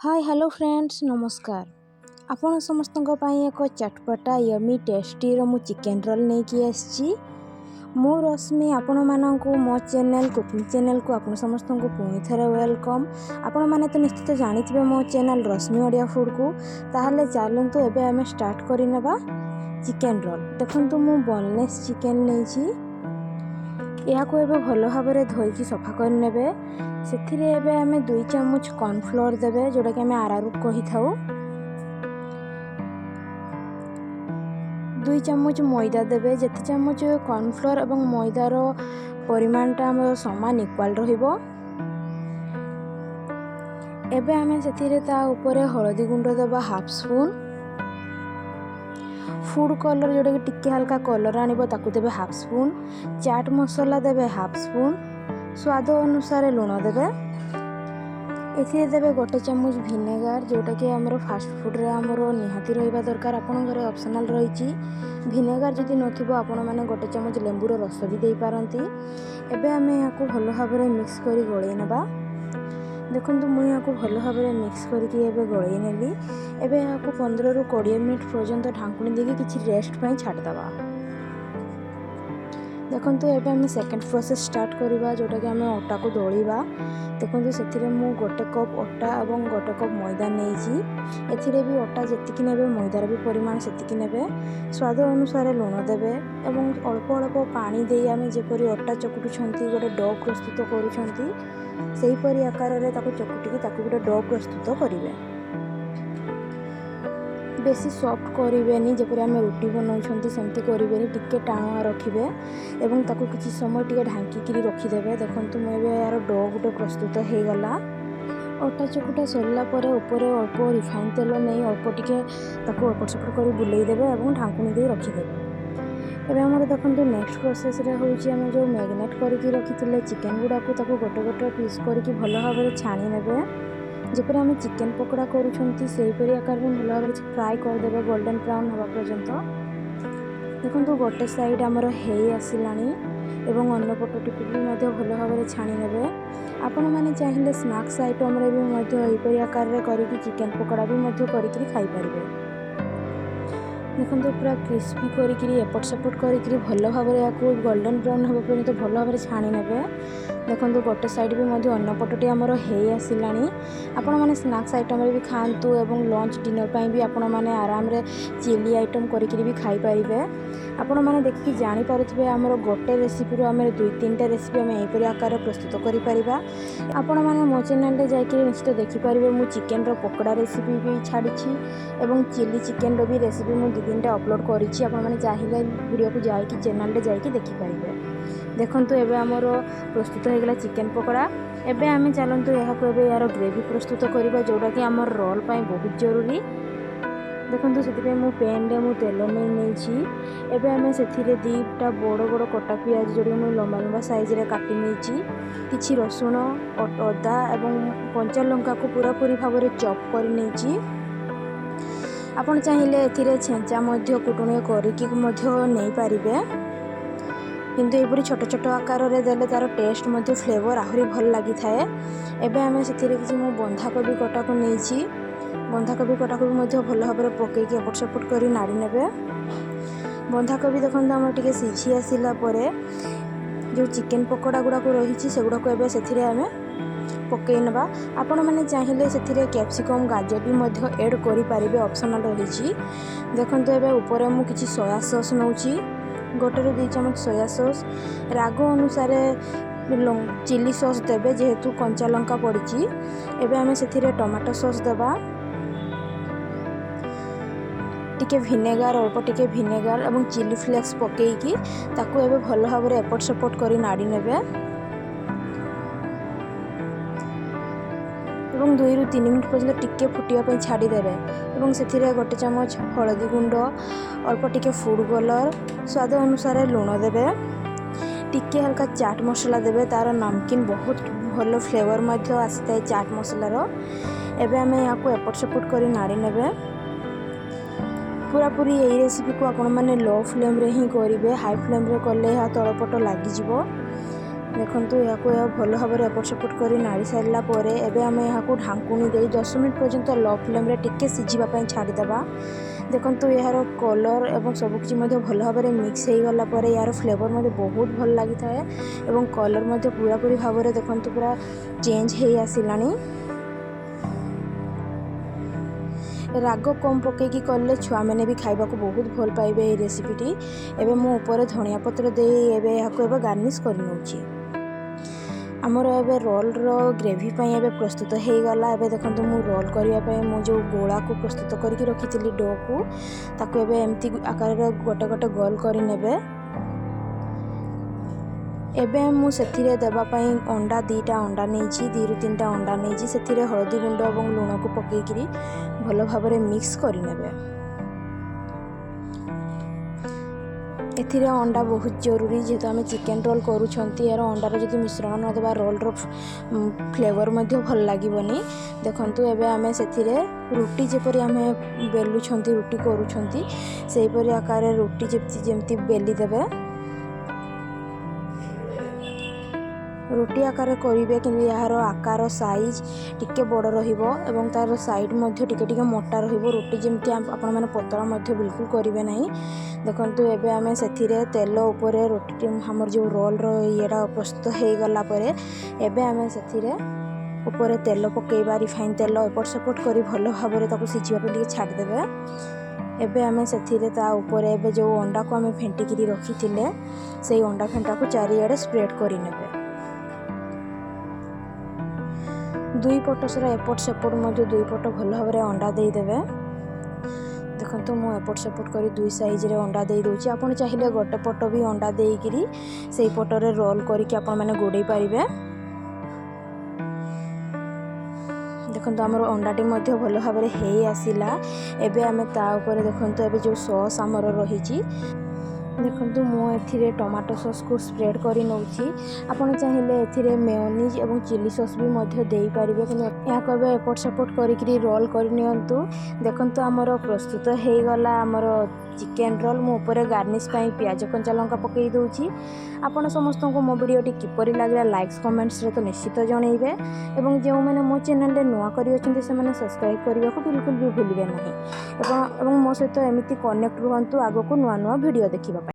Hi hello friends नमस्कार। आपण समस्त एक चटपटा यमी टेस्टी मु चिकेन रोल नहीं कि आसी मु रश्मि आपण मानू मो चैनल कुकिंग चैनल को आपण समस्त को पुणी थे वेलकम। आपण मैंने तो निश्चित जानी मो चैनल रश्मि ओडिया फूड को ताहले चलतु एबे आमे स्टार्ट करनेबा चिकेन रोल। देखंतु मु बोनलेस चिकेन नहीं या भल भाव धोईकी सफा करने से आमे 2 चामच कॉर्नफ्लोर देबे जोटा कि आमे आरारूट कही थाउ। 2 चामच मैदा देबे जेते चामच कॉर्नफ्लोर एवं मैदार परिमाणटा आम समान इक्वाल रहिबो। एबे आमे सेथिरे ता ऊपर हळदी गुंड देबा हाफ स्पून, फूड कलर जोटा कि टिके हल्का कलर आनिबो ताकू देबे हाफ स्पून, चाट मसाला देबे हाफ स्पून, स्वाद अनुसार लुण देबे। एथिरे देबे 1 चामच विनेगार जोटा कि हमरो फास्ट फूड रे हमरो निहाती रहिबा दरकार। आपन घरे ऑप्शनल रहिची विनेगार जदि नथिबो आपण माने 1 चामच लेंबूर रस भी देई पारंती। एबे आमे याकू भलो भाबरे मिक्स करी गळेई नबा। देखंतु मु याकू भलो भाबरे मिक्स करके एबे गळेई नेली। एबे याकू 15 रु 20 मिनिट पर्यंत ढांकुनी देके किछि रेस्ट पई छाड़ दबा। देखंतु एबे हम सेकंड प्रोसेस स्टार्ट करिबा जोटा कि हमें आटा को दळीबा। देखंतु सेथिरे मु 1 कप आटा एवं 1 कप मैदा नेइची। एथिरे भी आटा जेतिकी नेबे मैदार भी परिमाण सेतिकी नेबे। स्वाद अनुसार लुण देबे एवं अल्प अल्प पानी देई आमे जेपरि आटा चकुटु छंती गोटे डो प्रस्तुत करू छंती सेही परि आकार रे ताको चकुटिकी ताको गोटे डो प्रस्तुत करिवे। बेसी सॉफ्ट करें जपरि आम रुटी बनाऊँ सेमती करें, टिके टाणुआ रखिए एवं ताको किसी समय टिके ढांकी रखिदेवे। देखंतु मुझे यार डो गोटे प्रस्तुत हो गला। अटा चकुटा सरला पर ऊपर अल्प रिफाइन तेल नहीं अल्प टिके ताको एपट सेपट कर बुलेदेवे और ढांकुनी दे रखिदेवे। एबे हमर देखंतु नेक्स्ट प्रोसेस रे होउची हम जो मैरिनेट करके रखिथिले चिकेन गुडा को ताको गोटे गोटे पीस करके भलो भाबरे छाणी नेबे। जपरि आम चिकेन पकोड़ा करूछंती सेहीपरि आकार में भल भाव फ्राए करदेवे गोल्डन ब्राउन हवा पर्यंत। देखो गोटे साइड आमर हे आसिलानी एवं अन्न पटटी भी भल भाव छाणी नेबे। आपण माने चाहिए स्नैक्स आइटम रे भी एहीपरि आकार रे करिकि चिकेन पकोड़ा भी करिकि खाई परिबे। देखो पूरा क्रिस्पी करी एपट सेपट करी भल भाव गोल्डन ब्राउन हवा पर्यंत भल भाव छाणी नेबे। देखो गोटे साइड भी अन्न पटटी आमर हे आसिलानी। आपण माने स्नैक्स आइटम रे भी खांतु एवं लंच डिनर पाई भी आपण माने आराम रे चिली आइटम करिकि भी खाई परिबे। आपण माने देखि जानि पारुथिबे आमर गोटे रेसिपी रो आमर 2-3टा रेसिपी आम एहीपरि आकार प्रस्तुत करि परिबा। आपण माने मो चैनल रे जाइकि निश्चित देखि परिबे मु चिकेन रो पकोड़ा रेसिपी भी छाड़ीछि एवं चिली चिकेन रो भी रेसिपी मु 2-3टा अपलोड करिछि। आपण माने चाहिए वीडियो को जाइकि चैनल रे जाइकि देखि परिबे। देखंतु एबे हमर प्रस्तुत हो गला चिकेन पकोड़ा। एबे आमे चलंतु यहाँ को एबे यार ग्रेवी प्रस्तुत करिबा जोटा कि हमर रोल पाई बहुत जरूरी। देखंतु सेतिबे मु पैन रे मु तेल नेइछि। एबे आमे सेथिरे 2टा बड़ बड़ कटा पियाज जोडी मु लंबा लंबा साइज रे काटि नेइछि। किछि रसुण अदा एवं कंचा लंका को पूरा पूरी भाव रे चॉप कर नेइछि। आपण चाहिए एथिरे छेंचा मध्य कुटुणे करिकि मध्य नै पारिबे, किंतु एपरी छोट छोट आकार रे देले तार टेस्ट मध्य फ्लेवर आहुरी भल लगी थाए। एबे आमे सेथिरे किछि मु बंधाकोबी कटा को नेइछि। बंधाकोबी कटा को मध्य भल भाबरे पकेकी एपट सेपट करी नाड़ी नेबे। बंधाकोबी देखंतु हम टिके सिझी आसिला परे जो चिकेन पकोड़ा गुडा को रहिछि सेगुडा को एबे सेथिरे आमे पकई नबा। आपण माने चाहिए सेथिरे कैप्सिकम गाजर भी मध्य ऐड करि पारिबे, ऑप्शनल रहिछि। देखंतु एबे ऊपर मु किछि सोया सॉस नउछि। 1-2 चामच सोया सॉस, राग अनुसार चिली सॉस देबे जेहेतु कंचा लंका पड़ी। एबे आमे सेथिरे टमाटो सॉस देबा, टिके विनेगार अल्प टिके विनेगार एवं चिली फ्लेक्स पकेकी ताकू एबे भल भाव एपट सेपट करी नाड़ी नेबे एवं 2-3 मिनिट पर्यंत टिके फुटिया छाड़ी देबे। एवं सेथिरे 1 चामच हळदी गुंड अल्प टिके फूड कलर स्वाद अनुसार लुण देबे, टिके हल्का चाट मसला देबे। तार नमकीन बहुत भल फ्लेवर मध्य आसीता है चाट मसलार। एबे आमे याकू एपट सेपट करी नाड़ी नेबे। पूरा पूरी यही रेसिपी को आपण माने लो फ्लेम रे ही करिवे, हाई फ्लेम रे करले हा तळपट लागि जिवो। देखंतु या भल भाव एपट सेपट कर नाड़ी सारा पर एबे आमे यहाँ ढांकुणी दे 10 मिनट पर्यंत लो फ्लेम रे टिके सिझीबा छाड़ीदेवा। देखंतु यार कलर एवं सबकिछि भल भाव मिक्स हो गला पर यार फ्लेवर बहुत भल लगी था एवं कलर पूरापूरी भाव में देखंतु पूरा चेंज हो आसिलानी। राग कम पकईकी कले छुआ मैंने भी खाइबा को बहुत भल पाइबे ये रेसिपीटी। एबे मु ऊपर धनिया पत्र दे एबे यहाँ गार्निश कर नउची। आमर एबे रोल रो ग्रेवी पई एबे प्रस्तुत हो गला। एबे देखंतु मु रोल करिया पई मु जो गोला को प्रस्तुत करके रखी डो को ताको एबे एमती आकार रे गोटे गोटे गोल करी नेबे। एबे मु सेथिरे देबा पई अंडा 2टा अंडा नेछि 2 ରୁ 3टा अंडा नेछि सेथिरे हळदी गुंड एवं लूण को पकेइकरी भल भाव में मिक्स करि नेबे। एथिरे अंडा बहुत जरूरी जेहेतु आम चिकेन रोल करूछंती यार अंडार जदि मिश्रण न देबा रोल रो फ्लेवर मध्ये भल लागिबनी। देखंतु एबे आमे सेथिरे रुटी जेपरि आमे बेलुछंती रुटी करूछंती सेही परि आकार रुटी जेमती बेली देबे। रुटी आकार करेंगे कि यार आकार साइज टिके बड़ रहिबो एवं तार साइड मध्ये टिके टिके मोटा रहिबो। रुटी जेमती आपण माने पतला मध्ये बिल्कुल करिवे नाही। देखंतु एबे आमे सेथिरे तेल ऊपर रोटी हमर जो रोल रो येडा प्रस्तुत हो गला परे एबे आमे सेथिरे ऊपर तेल पकेइबा रिफाइन तेल एपट सेपट करी भल भाव में ताको सिझिबा पे टिके छाड़ देबे। एबे आमे सेथिरे ता ऊपर एबे जो अंडा को आमे फेंटिकी रखिथिले सेही अंडा फेंटा को चारिआडे स्प्रेड करि नेबे। दुई पट सर एपट सेपट मध्य दुई पट भल भाव में अंडा देदेवे। देखो मु एपट सेपट कर दुई साइज रे अंडा दे दूची। आपन चाहिए गोटे पट भी अंडा देकरी से पटरे रोल करके आपण माने गोड़े पारिबे। देखो आमर अंडाटी भल भाव में हो आसला। एबे आमे ता ऊपर देखो एबे जो सॉस आमर रही देखो मु एथिरे टमाटो सॉस को स्प्रेड करी नउची। आपण चाहिए एथिरे मेयोनीज एवं चिली सॉस भी मध्य देई पारिबे कि या कहबे एपट सेपट करी रोल कर नियंतु। देखंतु आमर प्रस्तुत हो गला आमर चिकेन रोल। मु ऊपर गार्निश पाई प्याज कंचा लंका पकई दूची। आपण समस्त को मो वीडियोटी किपरि लागला लाइक्स कमेंट्स रे तो निश्चित जणैबे एवं जो मैंने मो चैनल रे नुआ करी अछंती से माने सब्सक्राइब करबा को बिल्कुल भी भूलिबे नहीं एवं मो सहित एमिति कनेक्ट रुहंतु आगो को नुआ नुआ वीडियो देखिबा।